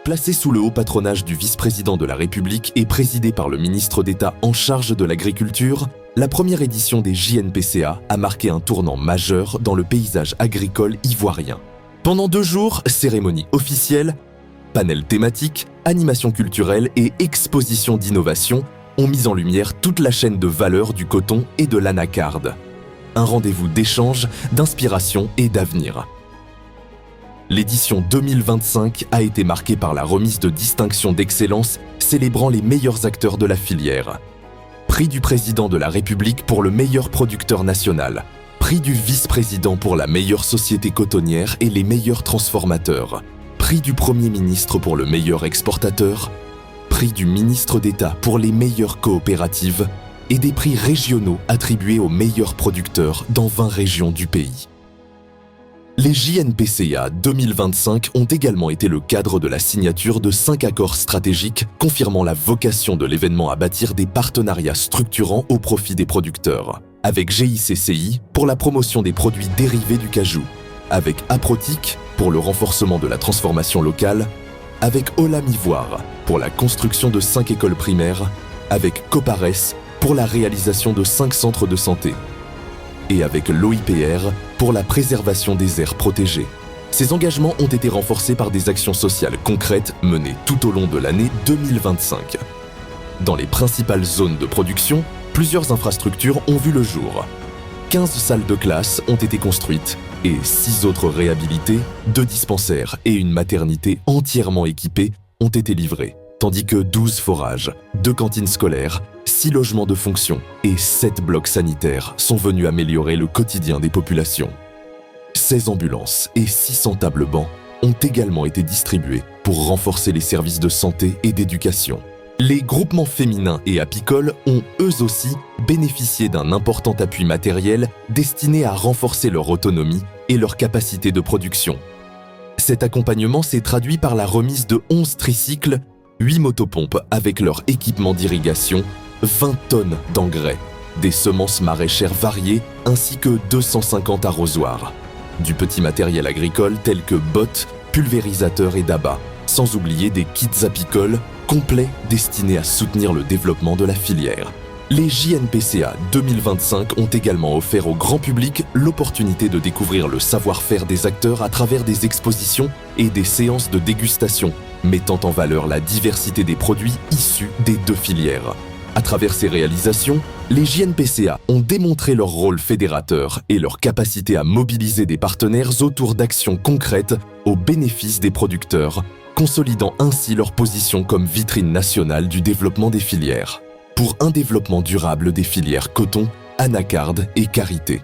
Placée sous le haut patronage du vice-président de la République et présidée par le ministre d'État en charge de l'agriculture, la première édition des JNPCA a marqué un tournant majeur dans le paysage agricole ivoirien. Pendant 2 jours, cérémonie officielle, panels thématiques, animations culturelles et expositions d'innovation ont mis en lumière toute la chaîne de valeur du coton et de l'anacarde. Un rendez-vous d'échange, d'inspiration et d'avenir. L'édition 2025 a été marquée par la remise de distinctions d'excellence célébrant les meilleurs acteurs de la filière. Prix du président de la République pour le meilleur producteur national, prix du vice-président pour la meilleure société cotonnière et les meilleurs transformateurs, prix du Premier ministre pour le meilleur exportateur, prix du ministre d'État pour les meilleures coopératives et des prix régionaux attribués aux meilleurs producteurs dans 20 régions du pays. Les JNPCA 2025 ont également été le cadre de la signature de 5 accords stratégiques confirmant la vocation de l'événement à bâtir des partenariats structurants au profit des producteurs, avec GICCI pour la promotion des produits dérivés du cajou, avec Aprotic pour le renforcement de la transformation locale, avec Olam Ivoire pour la construction de 5 écoles primaires, avec Copares pour la réalisation de 5 centres de santé, et avec l'OIPR pour la préservation des aires protégées. Ces engagements ont été renforcés par des actions sociales concrètes menées tout au long de l'année 2025. Dans les principales zones de production, plusieurs infrastructures ont vu le jour. 15 salles de classe ont été construites et 6 autres réhabilitées, 2 dispensaires et une maternité entièrement équipées ont été livrés, tandis que 12 forages, 2 cantines scolaires, 6 logements de fonction et 7 blocs sanitaires sont venus améliorer le quotidien des populations. 16 ambulances et 600 tables bancs ont également été distribués pour renforcer les services de santé et d'éducation. Les groupements féminins et apicoles ont eux aussi bénéficié d'un important appui matériel destiné à renforcer leur autonomie et leur capacité de production. Cet accompagnement s'est traduit par la remise de 11 tricycles, 8 motopompes avec leur équipement d'irrigation, 20 tonnes d'engrais, des semences maraîchères variées ainsi que 250 arrosoirs. Du petit matériel agricole tel que bottes, pulvérisateurs et d'abats, sans oublier des kits apicoles complets destinés à soutenir le développement de la filière. Les JNPCA 2025 ont également offert au grand public l'opportunité de découvrir le savoir-faire des acteurs à travers des expositions et des séances de dégustation, mettant en valeur la diversité des produits issus des 2 filières. À travers ces réalisations, les JNPCA ont démontré leur rôle fédérateur et leur capacité à mobiliser des partenaires autour d'actions concrètes au bénéfice des producteurs, consolidant ainsi leur position comme vitrine nationale du développement des filières. Pour un développement durable des filières coton, anacarde et karité.